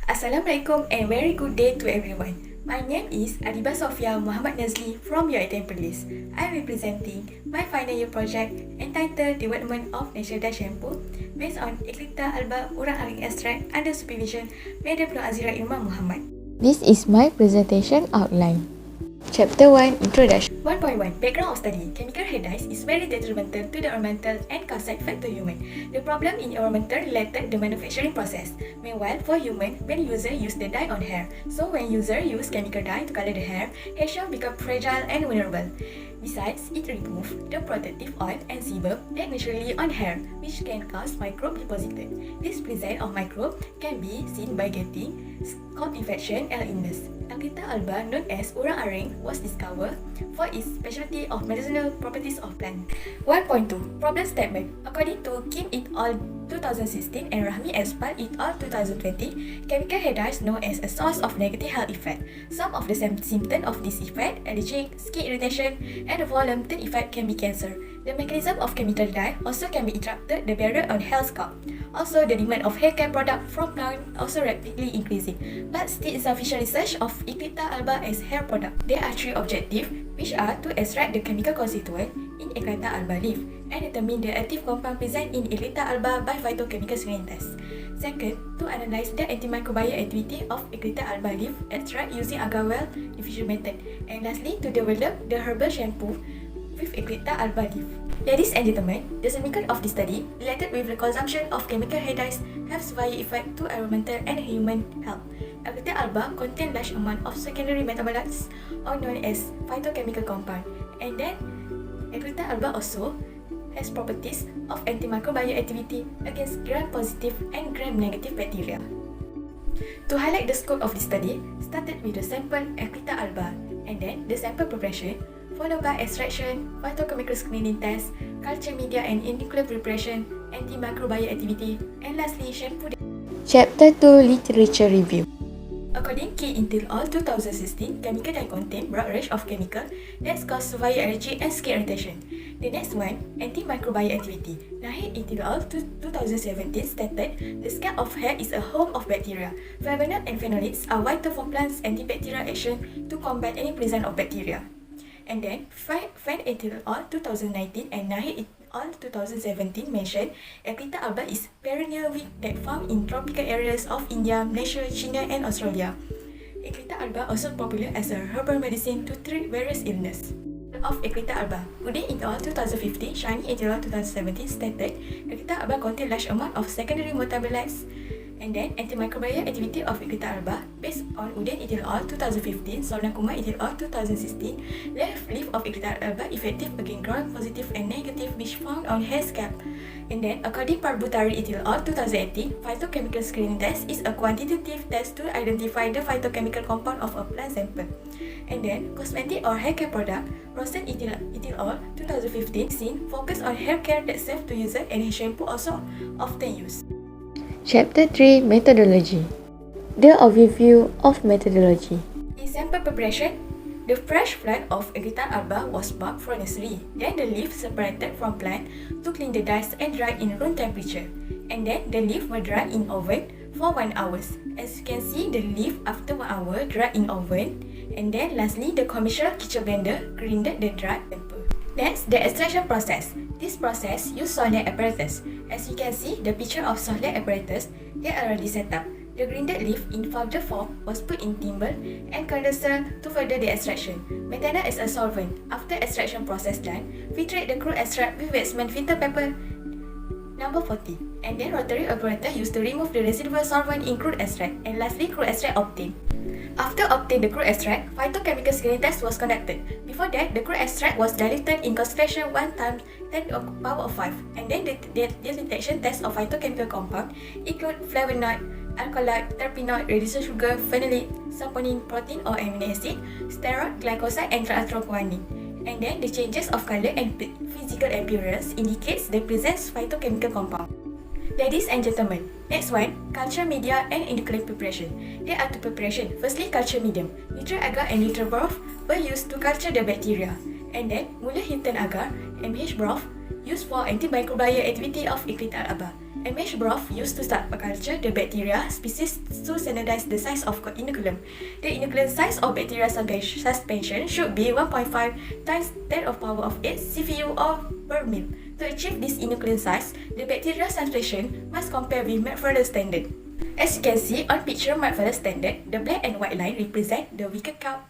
Assalamualaikum and very good day to everyone. My name is Adibah Sofia Muhammad Nazli from UiTM Perlis. I will be presenting my final year project entitled Development of Natural Dye Shampoo based on Eclipta, alba, urang, aring extract under supervision Madam Nur Azira Irma Muhammad. This is my presentation outline. Chapter 1 Introduction. 1.1 Background of study. Chemical hair dyes is very detrimental to the environmental and cause side effect to human. The problem in environmental related the manufacturing process. Meanwhile, for human, when user use the dye on hair. So when user use chemical dye to color the hair shall become fragile and vulnerable. Besides, it removes the protective oil and sebum that naturally on hair, which can cause microbe deposited. This presence of microbe can be seen by getting scalp infection and illness. Eclipta alba, known as urang aring, was discovered for its specialty of medicinal properties of plant. 1.2 Problem statement. According to Kim et al. 2016 and Rahmi et al. 2020, chemical hair dyes known as a source of negative health effect. Some of the symptoms of this effect, allergic, skin irritation, and the long-term effect can be cancer. The mechanism of chemical dye also can be interrupted the barrier on hair scalp. Also, the demand of hair care product from plant also rapidly increasing, but still insufficient research of Eclipta alba as hair product. There are three objectives, which are to extract the chemical constituent in Eclipta alba leaf and determine the active compound present in Eclipta alba by phytochemical screening test. Second, to analyze the antimicrobial activity of Eclipta alba leaf extract using agar-well diffusion method. And lastly, to develop the herbal shampoo with Eclipta alba leaf. Ladies and gentlemen, the significance of this study related with the consumption of chemical hair dyes have severe effect to environmental and human health. Eclipta alba contain large amount of secondary metabolites or known as phytochemical compound, and then Eclipta alba also has properties of antimicrobial activity against gram-positive and gram-negative bacteria. To highlight the scope of this study, started with the sample Eclipta alba, and then the sample preparation, followed by extraction, phytochemical screening test, culture media and nuclear preparation, antimicrobial activity, and lastly, shampoo. Chapter 2 Literature Review. According to Intel All 2016, chemical dye contain broad range of chemical that cause severe allergy and skin irritation. The next one, antimicrobial activity. Nahid Intel All 2017 stated the scalp of hair is a home of bacteria. Flavonoids and phenolics are vital for plants' antibacterial action to combat any presence of bacteria. And then, Fan et al. 2019 and Nahid et al. 2017 mentioned Eclipta alba is perennial weed that found in tropical areas of India, Malaysia, China, and Australia. Eclipta alba also popular as a herbal medicine to treat various illnesses. Of Eclipta alba, Udin et al. 2015, Shani et al. 2017 stated Eclipta alba contain large amount of secondary metabolites. And then, antimicrobial activity of Eclipta alba based on Udin et al. 2015, Sorna Kumar et al. 2016, leaf of Eclipta alba effective against gram-positive and negative which found on hair scalp. And then, according Parbutari et al. 2018, phytochemical screening test is a quantitative test to identify the phytochemical compound of a plant sample. And then, cosmetic or hair care product, Rosen et al. 2015, seen focus on hair care that safe to user and shampoo also often used. Chapter 3 Methodology. The overview of methodology. In sample preparation, the fresh plant of Eclipta alba was plucked from nursery. Then the leaf separated from plant to clean the dust and dry in room temperature. And then the leaf were dried in oven for 1 hour. As you can see, the leaf after 1 hour dried in oven. And then lastly, the commercial kitchen blender grinded the dried sample. Next, the extraction process. This process uses solid apparatus. As you can see, the picture of solid apparatus, they are already set up. The grinded leaf in powder form was put in timber and condenser to further the extraction. Methanol is a solvent. After extraction process done, filtrate the crude extract with wet cement filter paper number 40. And then rotary operator used to remove the residual solvent in crude extract. And lastly, crude extract obtained. After obtaining the crude extract, phytochemical screening test was conducted. Before that, the crude extract was diluted in concentration 1 times 10 to the power of 5. And then the detection test of phytochemical compound include flavonoid, alkaloid, terpenoid, reducer sugar, phenolic, saponin, protein or amino acid, steroid, glycoside, and triacylguanine. And then the changes of color and physical appearance indicates the presence of phytochemical compound. Ladies and gentlemen, next one, culture media and nuclear preparation. There are two preparations. Firstly, culture medium. Neutral agar and neutral broth were used to culture the bacteria. And then, mula Hinton agar, MH broth, used for antimicrobial activity of Eclipta alba. A mesh broth used to start culture the bacteria species to standardize the size of inoculum. The inoculum size of bacteria suspension should be 1.5 times 10 of power of 8 CFU or per mil. To achieve this inoculum size, the bacteria suspension must compare with Merfurler standard. As you can see on picture Merfurler standard, the black and white line represent the weaker count.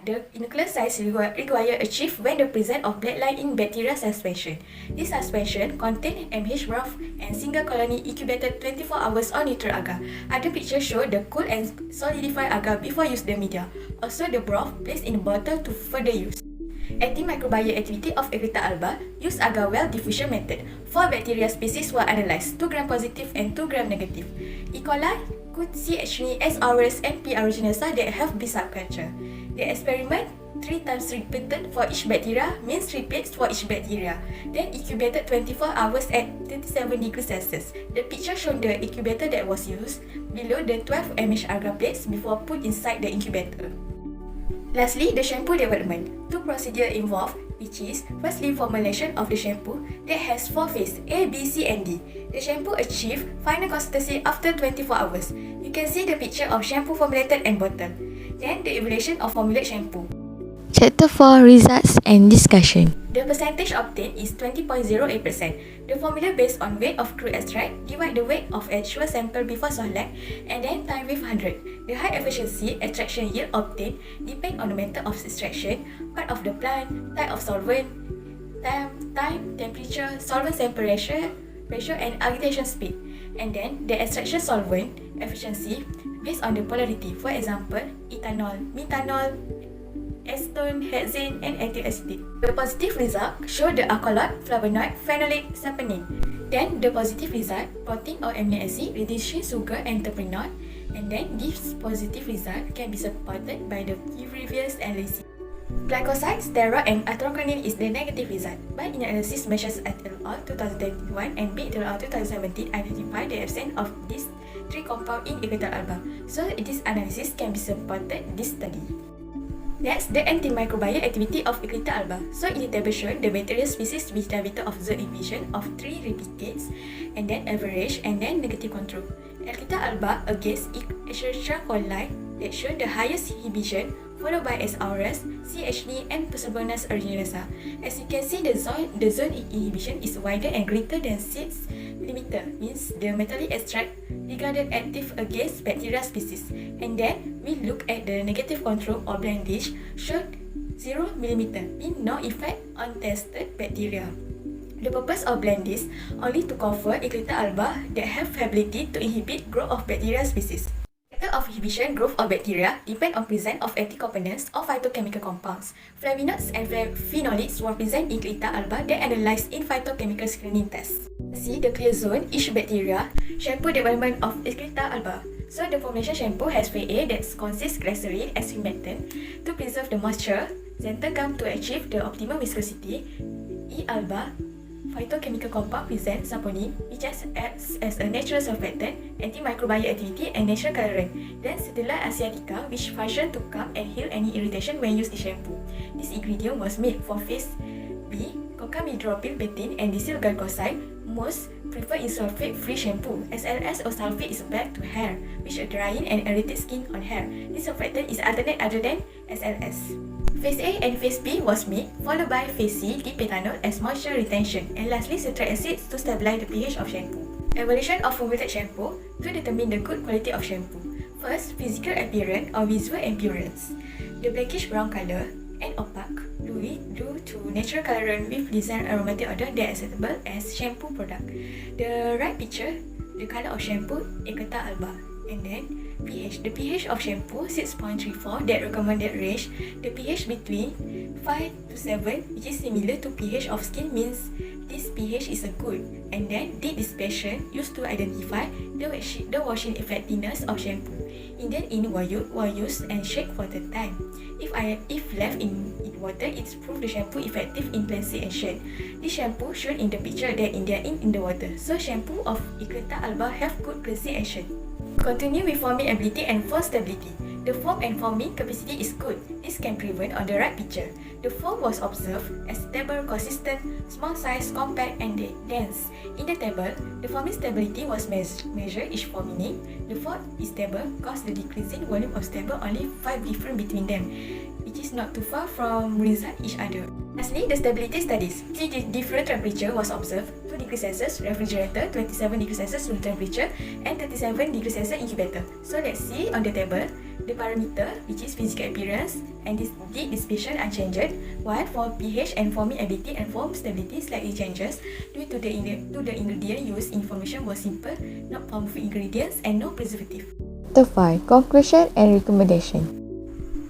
The inoculum size required achieved when the presence of black line in bacteria suspension. This suspension contains MH broth and single colony incubated 24 hours on neutral agar. Other pictures show the cool and solidified agar before use the media. Also the broth placed in a bottle to further use. Antimicrobial activity of Eclipta alba use agar well diffusion method. 4 bacteria species were analyzed, 2 gram positive and 2 gram negative. E. coli, good CH3, S. aureus and P. aeruginosa that have been subculture. The experiment 3 times repeated for each bacteria means 3 plates for each bacteria. Then incubated 24 hours at 37 degrees Celsius. The picture shows the incubator that was used below the 12 mH agar plates before put inside the incubator. Lastly, the shampoo development. 2 procedures involved, which is firstly formulation of the shampoo that has 4 phases A, B, C and D. The shampoo achieved final consistency after 24 hours. You can see the picture of shampoo formulated and bottle. Then the evaluation of formulated shampoo. Chapter 4 Results and Discussion. The percentage obtained is 20.08%. The formula based on weight of crude extract, divide the weight of actual sample before select, and then time with 100. The high efficiency extraction yield obtained depend on the method of extraction, part of the plant, type of solvent, time, temperature, solvent sample ratio, and agitation speed. And then the extraction solvent efficiency based on the polarity. For example, ethanol, methanol, acetone, hexane, and ethyl acetate. The positive result show the alkaloid, flavonoid, phenolic, saponin. Then the positive result, protein or amino acid, reducing sugar and terpenol. And then this positive result can be supported by the previous analysis. Glycoside, steroid, and atroquinone is the negative result. But in analysis measures et al. 2021 and B et al. 2017 identify the absence of these 3 compounds in Eclipta alba. So this analysis can be supported this study. Next, the antimicrobial activity of Eclipta alba. So in the table shown the bacterial species with diameter of the division of 3 replicates, and then average, and then negative control. Eclipta alba against Escherichia coli that shown the highest inhibition, followed by S. aureus, CH3, and Pseudomonas aeruginosa. As you can see, the zone inhibition is wider and greater than 6 mm, means the metallic extract regarded active against bacteria species. And then we look at the negative control or blindage, showed 0 mm, means no effect on tested bacteria. The purpose of blend is only to cover Eclipta alba that have ability to inhibit growth of bacteria species. Factor of inhibition growth of bacteria depend on presence of active components or phytochemical compounds. Flavonoids and phenolics were present in Eclipta alba that analyzed in phytochemical screening tests. See the clear zone each bacteria. Shampoo development of Eclipta alba. So the formulation shampoo has VA that consists glycerin and surfactant to preserve the moisture, xanthan gum to achieve the optimum viscosity, E. alba, phytochemical compound present saponin, which acts as a natural surfactant, antimicrobial activity, and natural colorant. Then Cetula asiatica, which function to calm and heal any irritation when used in shampoo. This ingredient was made for phase B, cocamidropyl betaine, and dicyl glycoside. Most prefer in sulfate-free shampoo. SLS or sulfate is bad to hair, which are drying and irritate skin on hair. This surfactant is alternate other than SLS. Phase A and Phase B was made, followed by Phase C, dipentanol as moisture retention, and lastly citric acid to stabilize the pH of shampoo. Evaluation of formulated shampoo to determine the good quality of shampoo. First, physical appearance or visual appearance. The blackish brown color and opaque due to natural colorant with design aromatic odor that is acceptable as shampoo product. The right picture, the color of shampoo Eclipta alba. And then pH. The pH of shampoo 6.34 that recommended range. The pH between 5 to 7, which is similar to pH of skin, means this pH is a good. And then deep dispersion used to identify the washing effectiveness of shampoo. And then in use and shake for the time. If left in water, it's proof the shampoo effective in cleansing and shed. This shampoo shown in the picture that in the water. So shampoo of Eclipta alba have good cleansing and shed. Continue with forming ability and form stability. The foam and foaming capacity is good. This can prevent on the right picture. The foam was observed as stable, consistent, small size, compact and dense. In the table, the foaming stability was measured each foam, meaning the foam is stable cause the decreasing volume of stable only 5 difference between them, which is not too far from result each other. Lastly, the stability studies. 3 different temperature was observed: 2 degrees Celsius refrigerator, 27 degrees Celsius room temperature, and 37 degrees Celsius incubator. So let's see on the table, the parameter, which is physical appearance, and this heat dissipation unchanged, while for pH and foaming ability and foam stability slightly changes due to the ingredient used. Information was simple, not powerful ingredients, and no preservative. Chapter 5. Conclusion and Recommendation.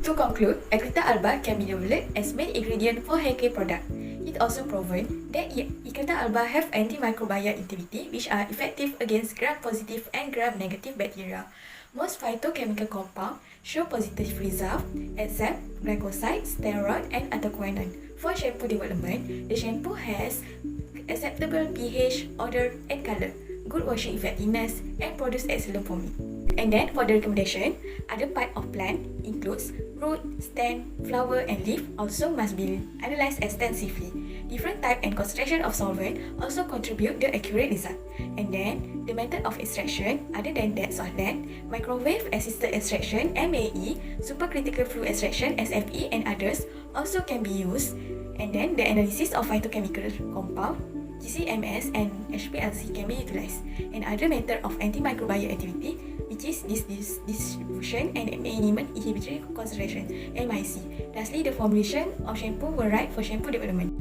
To conclude, Eclipta alba can be developed as main ingredient for hair care product. It also proven that Eclipta alba have antimicrobial activity which are effective against gram-positive and gram-negative bacteria. Most phytochemical compounds show positive results except glycoside, steroid, and anthocyanin. For shampoo development, the shampoo has acceptable pH, odor, and color, good washing effectiveness, and produce excellent foaming. And then for the recommendation, other part of plant includes root, stem, flower and leaf also must be analyzed extensively. Different type and concentration of solvent also contribute the accurate result. And then the method of extraction, other than that solvent, microwave assisted extraction MAE, supercritical fluid extraction SFE and others also can be used. And then the analysis of phytochemical compound GCMS and HPLC can be utilized, and other method of antimicrobial activity, which is distribution and minimum inhibitory concentration (MIC). Lastly, the formulation of shampoo were right for shampoo development.